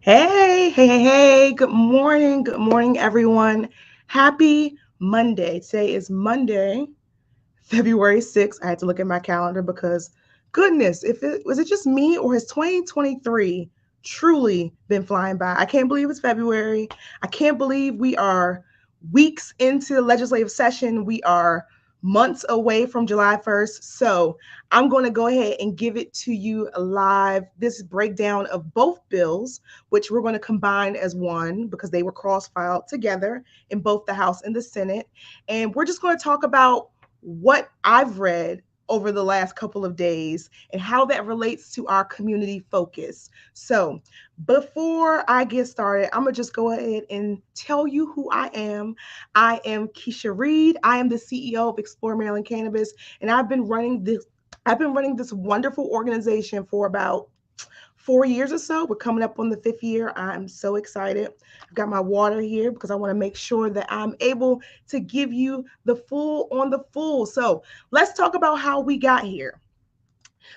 Hey. Good morning, everyone. Happy Monday. Today is Monday, February 6th. I had to look at my calendar because, goodness, if it was it just me or has 2023 truly been flying by? I can't believe it's February. I can't believe we are weeks into the legislative session. We are months away from July 1st. So I'm going to go ahead and give it to you live. This breakdown of both bills, which we're going to combine as one because they were cross filed together in both the House and the Senate. And we're just going to talk about what I've read over the last couple of days and how that relates to our community focus. So, before I get started, I'm gonna just go ahead and tell you who I am. I am Keisha Reed. I am the CEO of Explore Maryland Cannabis, and I've been running this wonderful organization for about 4 years or so. We're coming up on the fifth year. I'm so excited. I've got my water here because I want to make sure that I'm able to give you the full on the full. So let's talk about how we got here.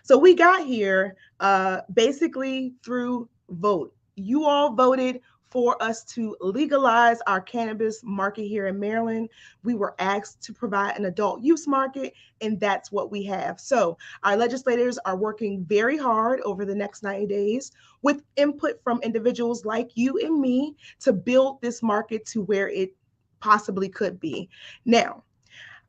So we got here basically through vote. You all voted for us to legalize our cannabis market here in Maryland. We were asked to provide an adult use market, and that's what we have. So our legislators are working very hard over the next 90 days with input from individuals like you and me to build this market to where it possibly could be. Now,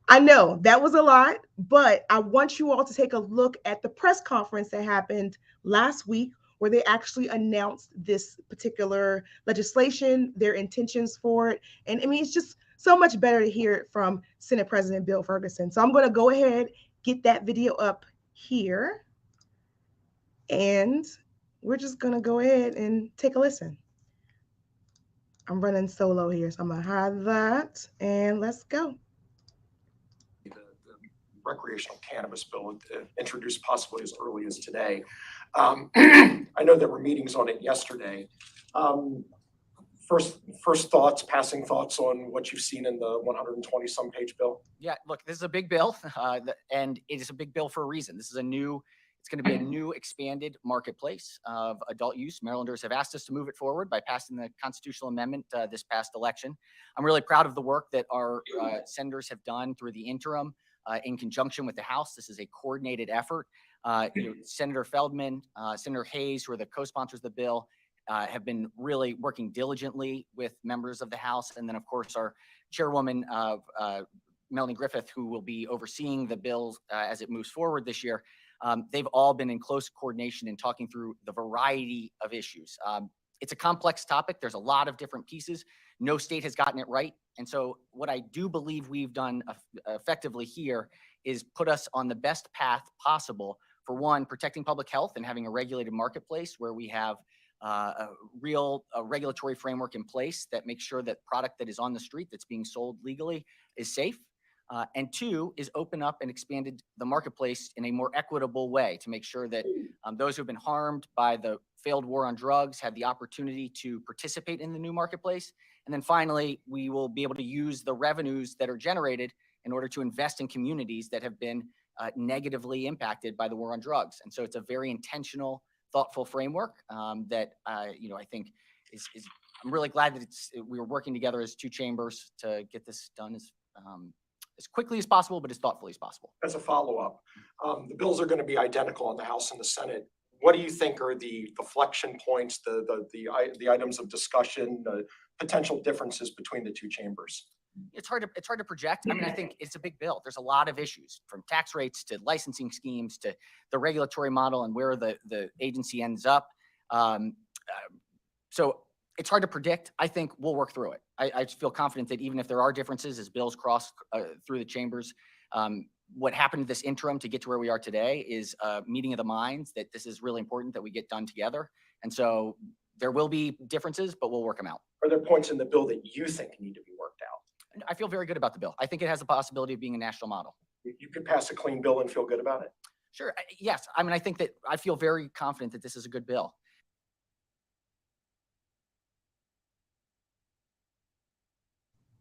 I know that was a lot, but I want you all to take a look at the press conference that happened last week where they actually announced this particular legislation, their intentions for it. And I mean, it's just so much better to hear it from Senate President Bill Ferguson. So I'm going to go ahead, get that video up here, and we're just going to go ahead and take a listen. I'm running solo here, so I'm going to hide that and let's go. Recreational cannabis bill introduced possibly as early as today. I know there were meetings on it yesterday. Um, first thoughts, passing thoughts on what you've seen in the 120 some page bill. Yeah, look, this is a big bill, and it is a big bill for a reason. It's going to be a new expanded marketplace of adult use. Marylanders have asked us to move it forward by passing the constitutional amendment this past election. I'm really proud of the work that our senators have done through the interim in conjunction with the House. This is a coordinated effort. Senator Feldman, Senator Hayes, who are the co-sponsors of the bill, have been really working diligently with members of the House. And then, of course, our chairwoman, Melanie Griffith, who will be overseeing the bill as it moves forward this year. They've all been in close coordination and talking through the variety of issues. It's a complex topic. There's a lot of different pieces. No state has gotten it right. And so what I do believe we've done effectively here is put us on the best path possible for, one, protecting public health and having a regulated marketplace where we have a real regulatory framework in place that makes sure that product that is on the street that's being sold legally is safe. And two is open up and expanded the marketplace in a more equitable way to make sure that those who have been harmed by the failed war on drugs have the opportunity to participate in the new marketplace. And then finally, we will be able to use the revenues that are generated in order to invest in communities that have been negatively impacted by the war on drugs. And so it's a very intentional, thoughtful framework that I think is I'm really glad that we were working together as two chambers to get this done as quickly as possible, but as thoughtfully as possible. As a follow-up, the bills are going to be identical in the House and the Senate. What do you think are the flexion points, the items of discussion, the potential differences between the two chambers? It's hard to project. I mean, I think it's a big bill. There's a lot of issues, from tax rates to licensing schemes to the regulatory model and where the agency ends up. So it's hard to predict. I think we'll work through it. I feel confident that even if there are differences as bills cross through the chambers, what happened this interim to get to where we are today is a meeting of the minds that this is really important that we get done together. And so there will be differences, but we'll work them out. Are there points in the bill that you think need to be worked out? I feel very good about the bill. I think it has the possibility of being a national model. You could pass a clean bill and feel good about it? Sure. Yes. I mean, I think that I feel very confident that this is a good bill.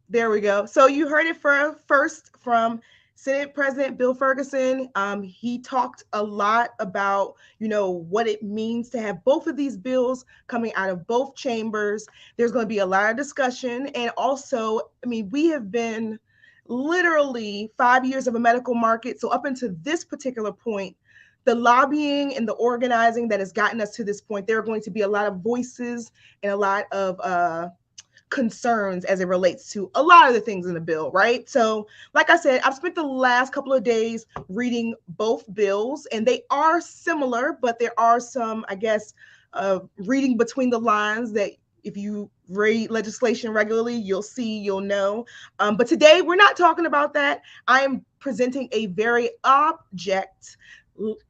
There we go. So you heard it first from Senate President Bill Ferguson, he talked a lot about, what it means to have both of these bills coming out of both chambers. There's going to be a lot of discussion. And also, I mean, we have been literally 5 years of a medical market. So up until this particular point, the lobbying and the organizing that has gotten us to this point, there are going to be a lot of voices and a lot of concerns as it relates to a lot of the things in the bill, right? So, like I said, I've spent the last couple of days reading both bills, and they are similar, but there are some, I guess, reading between the lines that if you read legislation regularly, you'll know. But today we're not talking about that. I am presenting a very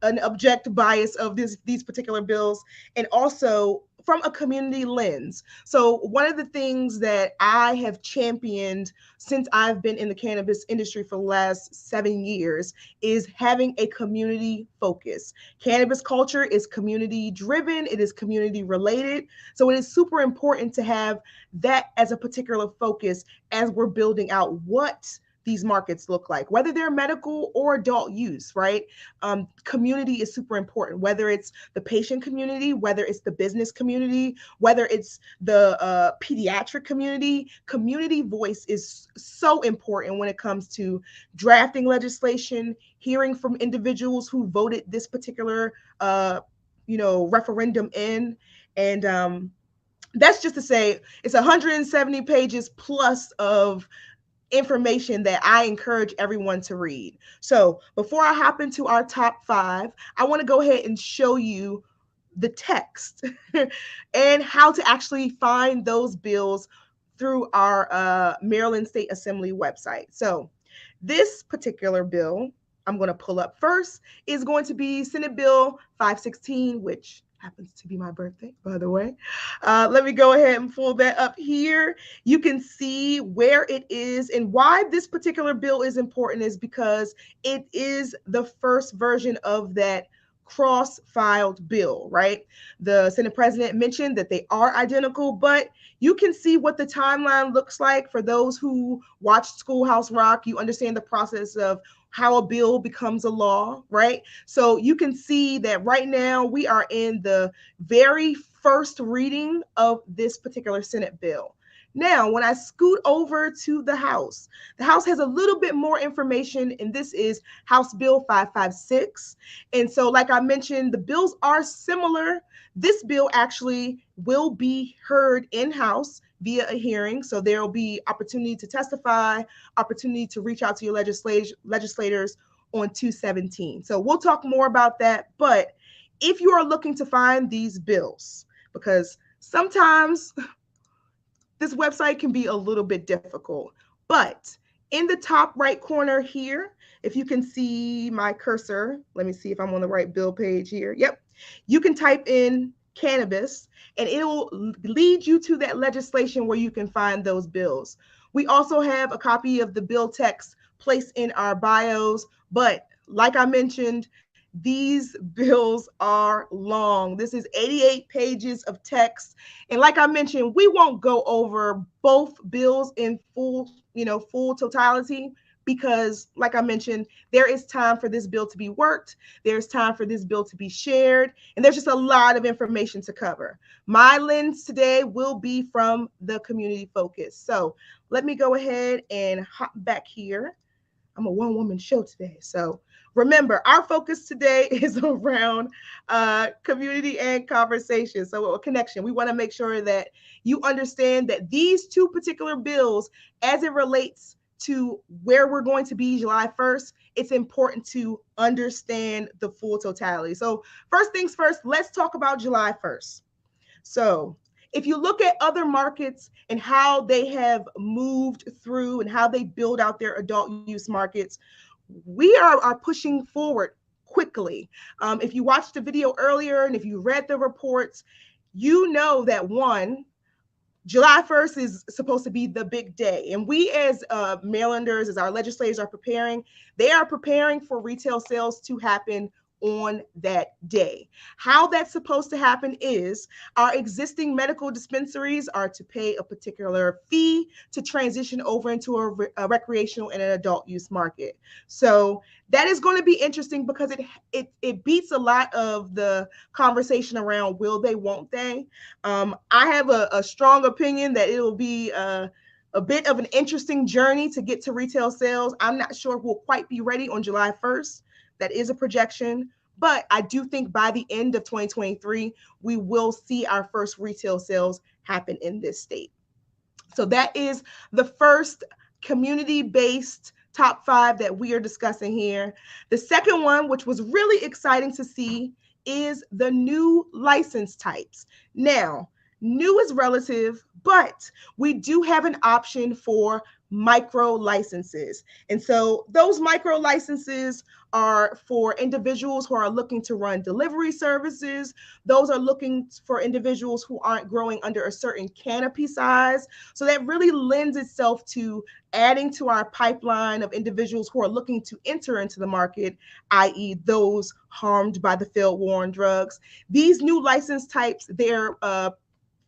an object bias of these particular bills, and also from a community lens. So one of the things that I have championed since I've been in the cannabis industry for the last 7 years is having a community focus. Cannabis culture is community driven, it is community related. So it is super important to have that as a particular focus as we're building out what these markets look like, whether they're medical or adult use, right? Community is super important, whether it's the patient community, whether it's the business community, whether it's the pediatric community. Community voice is so important when it comes to drafting legislation, hearing from individuals who voted this particular, referendum in. And that's just to say it's 170 pages plus of information that I encourage everyone to read. So before I hop into our top five, I want to go ahead and show you the text and how to actually find those bills through our Maryland State Assembly website. So this particular bill I'm going to pull up first is going to be Senate Bill 516, which happens to be my birthday, by the way. Let me go ahead and pull that up here. You can see where it is, and why this particular bill is important is because it is the first version of that cross-filed bill, right? The Senate President mentioned that they are identical, but you can see what the timeline looks like. For those who watched Schoolhouse Rock, you understand the process of how a bill becomes a law, right? So you can see that right now we are in the very first reading of this particular Senate bill. Now, when I scoot over to the House has a little bit more information, and this is House Bill 556. And so, like I mentioned, the bills are similar. This bill actually will be heard in-house via a hearing. So there will be opportunity to testify, opportunity to reach out to your legislators on 217. So we'll talk more about that. But if you are looking to find these bills, because sometimes this website can be a little bit difficult, but in the top right corner here, if you can see my cursor, let me see if I'm on the right bill page here. Yep. You can type in cannabis and it will lead you to that legislation where you can find those bills. We also have a copy of the bill text placed in our bios, but like I mentioned, these bills are long. This is 88 pages of text. And like I mentioned, we won't go over both bills in full totality, because like I mentioned, there is time for this bill to be worked. There's time for this bill to be shared. And there's just a lot of information to cover. My lens today will be from the community focus. So let me go ahead and hop back here. I'm a one-woman show today. So remember, our focus today is around community and conversation. So a connection. We want to make sure that you understand that these two particular bills, as it relates to where we're going to be July 1st, it's important to understand the full totality. So first things first, let's talk about July 1st. So if you look at other markets and how they have moved through and how they build out their adult use markets, we are pushing forward quickly. If you watched the video earlier and if you read the reports, you know that July 1st is supposed to be the big day. And we as Marylanders, as our legislators are preparing, they are preparing for retail sales to happen on that day. How that's supposed to happen is our existing medical dispensaries are to pay a particular fee to transition over into a recreational and an adult use market. So that is going to be interesting because it beats a lot of the conversation around will they, won't they. I have a strong opinion that it will be a bit of an interesting journey to get to retail sales. I'm not sure we'll quite be ready on July 1st. That is a projection. But I do think by the end of 2023, we will see our first retail sales happen in this state. So that is the first community-based top 5 that we are discussing here. The second one, which was really exciting to see, is the new license types. Now, new is relative, but we do have an option for micro licenses. And so those micro licenses are for individuals who are looking to run delivery services. Those are looking for individuals who aren't growing under a certain canopy size. So that really lends itself to adding to our pipeline of individuals who are looking to enter into the market, i.e. those harmed by the failed war on drugs. These new license types, their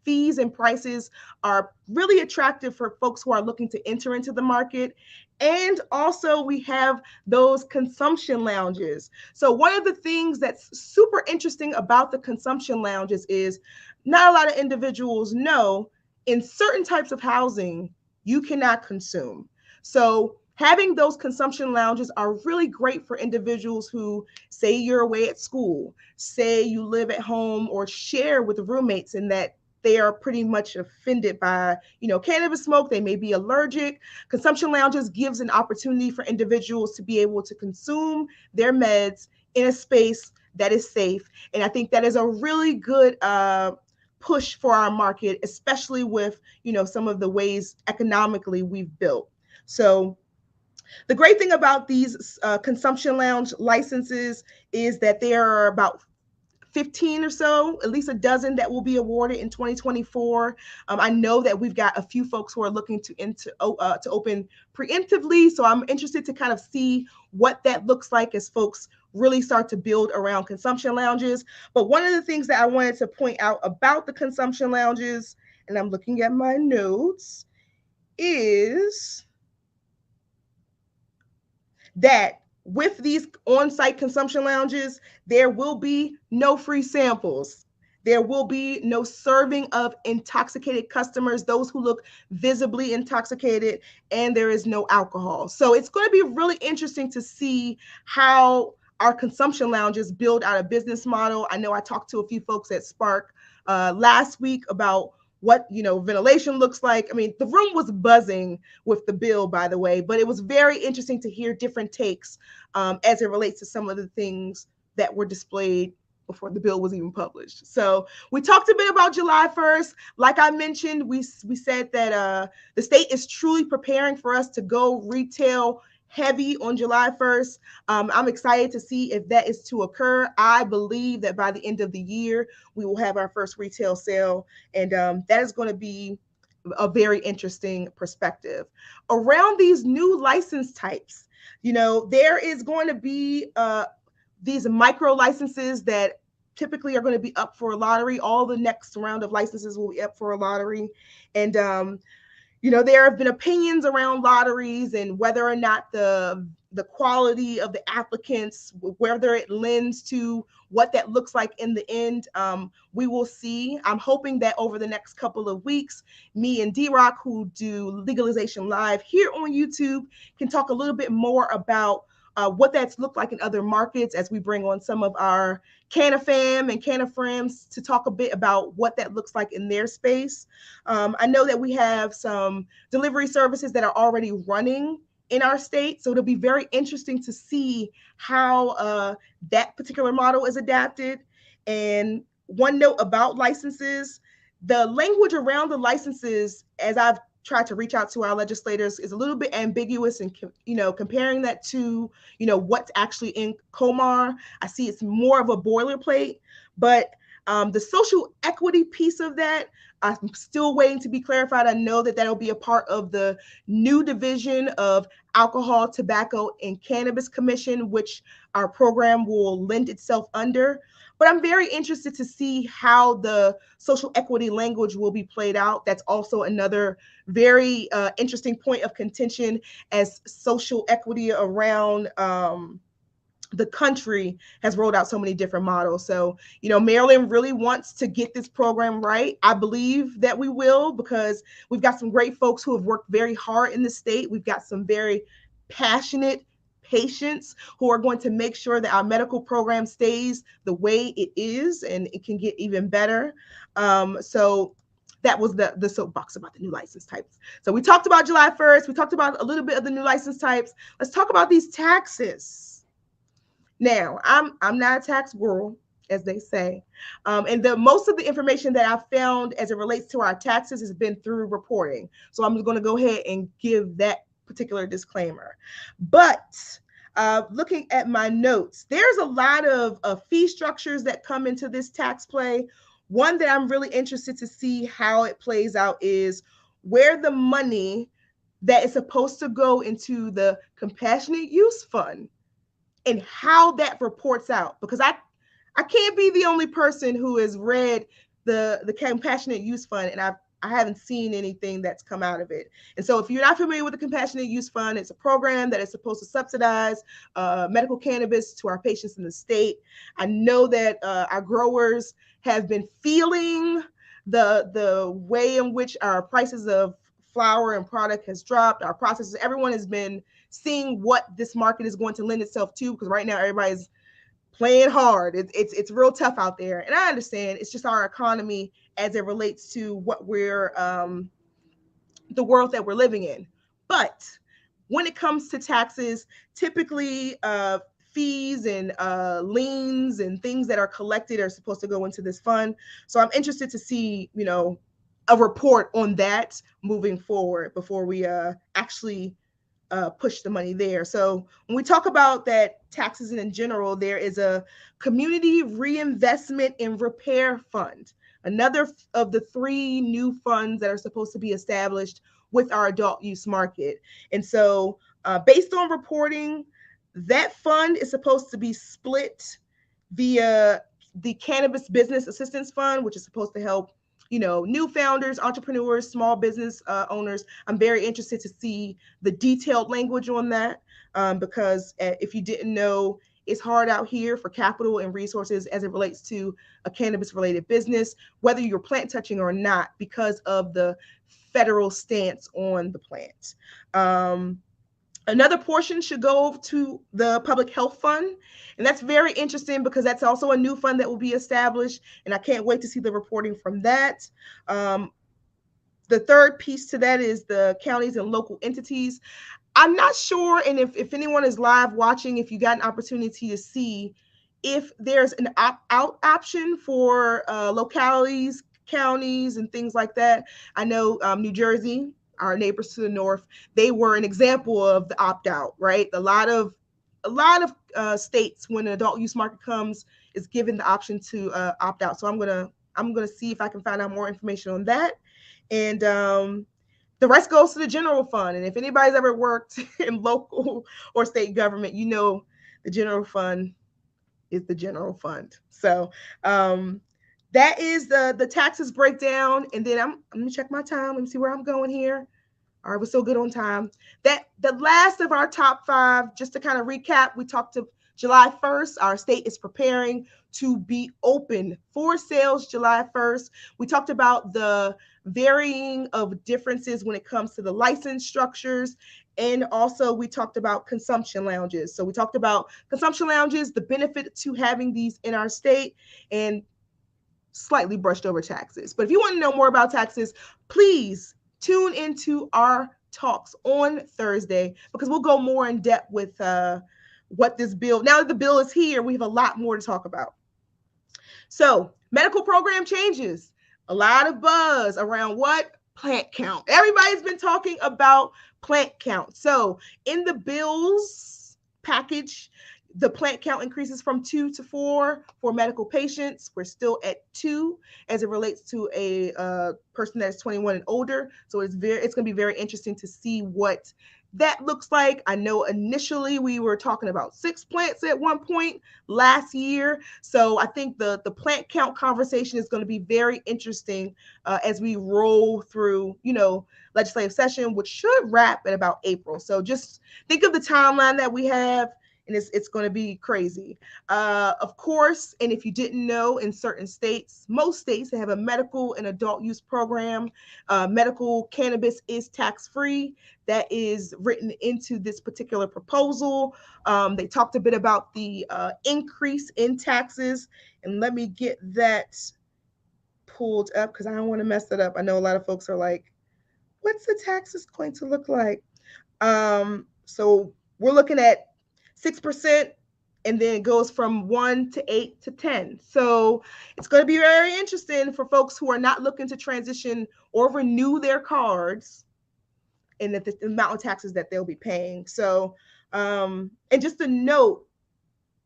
fees and prices are really attractive for folks who are looking to enter into the market. And also we have those consumption lounges. So one of the things that's super interesting about the consumption lounges is not a lot of individuals know in certain types of housing, you cannot consume. So having those consumption lounges are really great for individuals who say you're away at school, say you live at home or share with roommates and that they are pretty much offended by, cannabis smoke. They may be allergic. Consumption lounges gives an opportunity for individuals to be able to consume their meds in a space that is safe. And I think that is a really good push for our market, especially with, some of the ways economically we've built. So the great thing about these consumption lounge licenses is that there are about 15 or so, at least a dozen that will be awarded in 2024. I know that we've got a few folks who are looking to open preemptively. So I'm interested to kind of see what that looks like as folks really start to build around consumption lounges. But one of the things that I wanted to point out about the consumption lounges, and I'm looking at my notes, is that with these on-site consumption lounges, there will be no free samples. There will be no serving of intoxicated customers, those who look visibly intoxicated, and there is no alcohol. So it's going to be really interesting to see how our consumption lounges build out a business model. I know I talked to a few folks at Spark last week about what ventilation looks like. I mean, the room was buzzing with the bill, by the way, but it was very interesting to hear different takes as it relates to some of the things that were displayed before the bill was even published. So we talked a bit about July 1st. Like I mentioned, we said that the state is truly preparing for us to go retail heavy on July 1st. I'm excited to see if that is to occur. I believe that by the end of the year, we will have our first retail sale. And that is going to be a very interesting perspective. Around these new license types, there is going to be these micro licenses that typically are going to be up for a lottery. All the next round of licenses will be up for a lottery. And there have been opinions around lotteries and whether or not the quality of the applicants, whether it lends to what that looks like in the end. We will see. I'm hoping that over the next couple of weeks, me and D-Rock, who do Legalization Live here on YouTube, can talk a little bit more about what that's looked like in other markets as we bring on some of our CannaFam and CannaFriends to talk a bit about what that looks like in their space. I know that we have some delivery services that are already running in our state, so it'll be very interesting to see how that particular model is adapted. And one note about licenses, the language around the licenses, as I've tried to reach out to our legislators, is a little bit ambiguous, and comparing that to what's actually in Comar, I see it's more of a boilerplate. But The social equity piece of that, I'm still waiting to be clarified. I know that that'll be a part of the new division of Alcohol, Tobacco, and Cannabis Commission, which our program will lend itself under. But I'm very interested to see how the social equity language will be played out. That's also another very interesting point of contention as social equity around the country has rolled out so many different models. So, Maryland really wants to get this program right. I believe that we will, because we've got some great folks who have worked very hard in the state. We've got some very passionate patients who are going to make sure that our medical program stays the way it is and it can get even better. So that was the soapbox about the new license types. So we talked about July 1st. We talked about a little bit of the new license types. Let's talk about these taxes. Now, I'm not a tax guru, as they say, and the most of the information that I've found as it relates to our taxes has been through reporting. So I'm going to go ahead and give that particular disclaimer. But looking at my notes, there's a lot of fee structures that come into this tax play. One that I'm really interested to see how it plays out is where the money that is supposed to go into the compassionate use fund and how that reports out, because I can't be the only person who has read the compassionate use fund and I haven't seen anything that's come out of it. And so if you're not familiar with the compassionate use fund, it's a program that is supposed to subsidize medical cannabis to our patients in the state. I know that our growers have been feeling the way in which our prices of flower and product has dropped. Our processors, everyone has been seeing what this market is going to lend itself to, because right now everybody's playing hard. It's real tough out there, and I understand. It's just our economy as it relates to what we're the world that we're living in. But when it comes to taxes, typically fees and liens and things that are collected are supposed to go into this fund. So I'm interested to see, a report on that moving forward before we actually push the money there. So when we talk about that taxes in general, there is a community reinvestment and repair fund, another of the three new funds that are supposed to be established with our adult use market. And so based on reporting, that fund is supposed to be split via the Cannabis Business Assistance Fund, which is supposed to help new founders, entrepreneurs, small business owners. I'm very interested to see the detailed language on that because if you didn't know, it's hard out here for capital and resources as it relates to a cannabis related business, whether you're plant touching or not, because of the federal stance on the plant. Another portion should go to the public health fund. And that's very interesting because that's also a new fund that will be established. And I can't wait to see the reporting from that. The third piece to that is the counties and local entities. I'm not sure, and if anyone is live watching, if you got an opportunity to see if there's an opt-out option for localities, counties, and things like that. I know New Jersey, our neighbors to the north, they were an example of the opt-out, right? A lot of states, when an adult use market comes, is given the option to opt out. So I'm gonna see if I can find out more information on that, and the rest goes to the general fund. And if anybody's ever worked in local or state government, the general fund is the general fund. So that is the taxes breakdown. And then I'm gonna check my time. Let me see where I'm going here. All right, we're still good on time. That the last of our top five, just to kind of recap, we talked to July 1st. Our state is preparing to be open for sales July 1st. We talked about the varying of differences when it comes to the license structures. And also we talked about consumption lounges. So we talked about consumption lounges, the benefit to having these in our state, and slightly brushed over taxes. But if you want to know more about taxes, please tune into our talks on Thursday, because we'll go more in depth with what this bill, now that the bill is here, we have a lot more to talk about. So medical program changes, a lot of buzz around what? Plant count. Everybody's been talking about plant count. So in the bills package, The plant count increases from 2 to 4 for medical patients. We're still at 2 as it relates to a person that's 21 and older. So it's going to be very interesting to see what that looks like. I know initially we were talking about 6 plants at one point last year. So I think the plant count conversation is going to be very interesting as we roll through, legislative session, which should wrap at about April. So just think of the timeline that we have, and it's going to be crazy. Of course, and if you didn't know, in certain states, most states, they have a medical and adult use program. Medical cannabis is tax-free. That is written into this particular proposal. They talked a bit about the increase in taxes, and let me get that pulled up because I don't want to mess it up. I know a lot of folks are like, what's the taxes going to look like? So we're looking at 6%, and then it goes from 1 to 8 to 10. So it's going to be very interesting for folks who are not looking to transition or renew their cards, and the amount of taxes that they'll be paying. So, and just a note,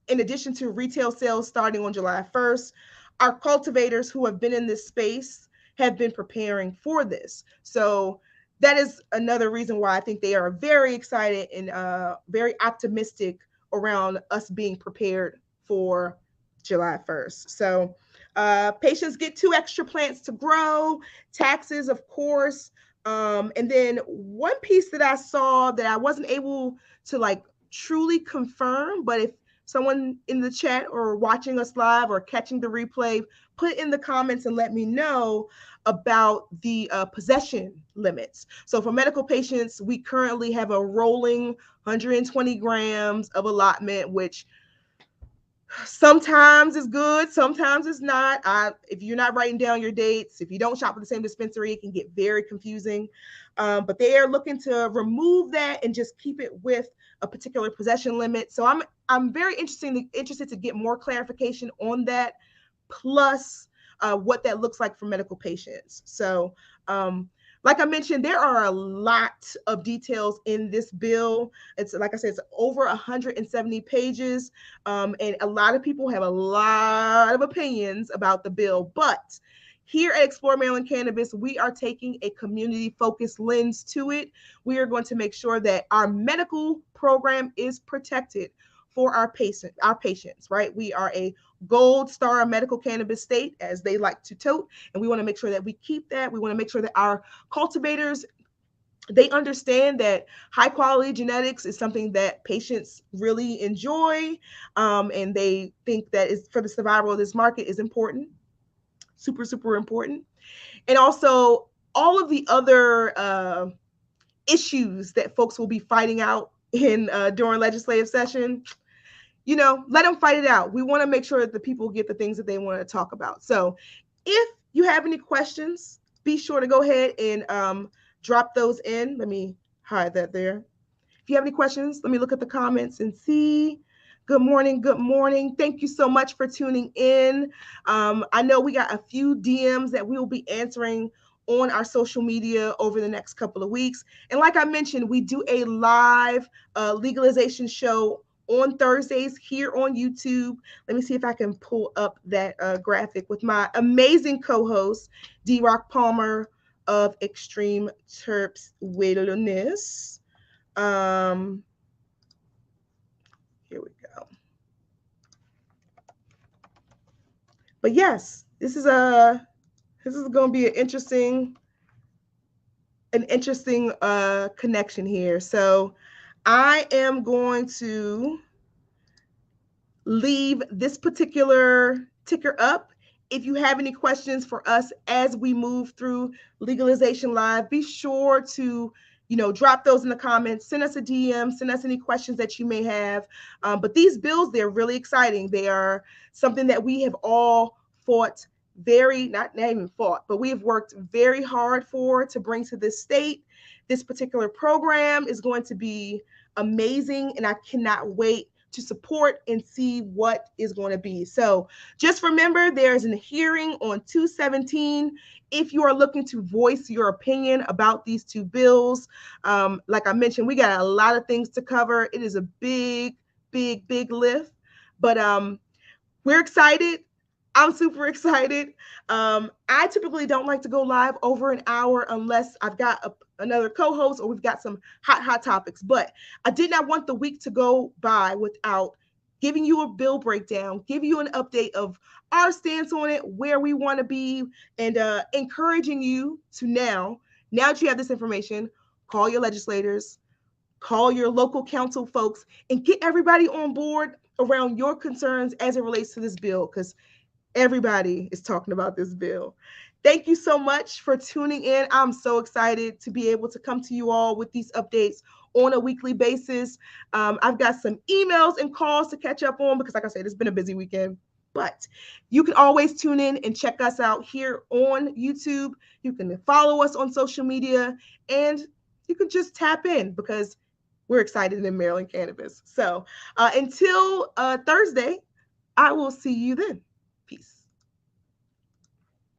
in addition to retail sales starting on July 1st, our cultivators who have been in this space have been preparing for this. So that is another reason why I think they are very excited and very optimistic around us being prepared for July 1st. So patients get 2 extra plants to grow, taxes, of course. And then one piece that I saw that I wasn't able to like truly confirm, but if someone in the chat or watching us live or catching the replay, put in the comments and let me know about the possession limits. So for medical patients, we currently have a rolling 120 grams of allotment, which sometimes is good, sometimes it's not. If you're not writing down your dates, if you don't shop at the same dispensary, it can get very confusing. But they are looking to remove that and just keep it with a particular possession limit. So I'm very interested to get more clarification on that, plus what that looks like for medical patients. So like I mentioned, there are a lot of details in this bill. It's like I said, it's over 170 pages, and a lot of people have a lot of opinions about the bill. But here at Explore Maryland Cannabis, we are taking a community-focused lens to it. We are going to make sure that our medical program is protected for our patients, right? We are a gold star medical cannabis state, as they like to tote, and we want to make sure that we keep that. We want to make sure that our cultivators, they understand that high quality genetics is something that patients really enjoy, and they think that is for the survival of this market is important, super, super important. And also all of the other issues that folks will be fighting out in during legislative session, let them fight it out. We want to make sure that the people get the things that they want to talk about. So if you have any questions, be sure to go ahead and drop those in. Let me hide that there. If you have any questions, let me look at the comments and see. Good morning. Good morning. Thank you so much for tuning in. I know we got a few DMs that we will be answering on our social media over the next couple of weeks. And like I mentioned, we do a live legalization show on Thursdays here on YouTube. Let me see if I can pull up that graphic with my amazing co-host, D. Rock Palmer of Extreme Terps Wilderness. Here we go. But yes, this is going to be an interesting connection here. So I am going to leave this particular ticker up. If you have any questions for us as we move through Legalization Live, be sure to drop those in the comments, send us a DM, send us any questions that you may have. But these bills, they're really exciting. They are something that we have all fought not even fought, but we have worked very hard to bring to this state. This particular program is going to be amazing, and I cannot wait to support and see what is going to be. So just remember, there's a hearing on 2/17. If you are looking to voice your opinion about these two bills, like I mentioned, we got a lot of things to cover. It is a big, big lift. But we're excited. I'm super excited. I typically don't like to go live over an hour unless I've got another co-host or we've got some hot topics. But I did not want the week to go by without giving you a bill breakdown, giving you an update of our stance on it, where we want to be, and encouraging you to now that you have this information, call your legislators, call your local council folks, and get everybody on board around your concerns as it relates to this bill, because everybody is talking about this bill. Thank you so much for tuning in. I'm so excited to be able to come to you all with these updates on a weekly basis. I've got some emails and calls to catch up on because, like I said, it's been a busy weekend. But you can always tune in and check us out here on YouTube. You can follow us on social media, and you can just tap in because we're excited in Maryland Cannabis. So until Thursday, I will see you then.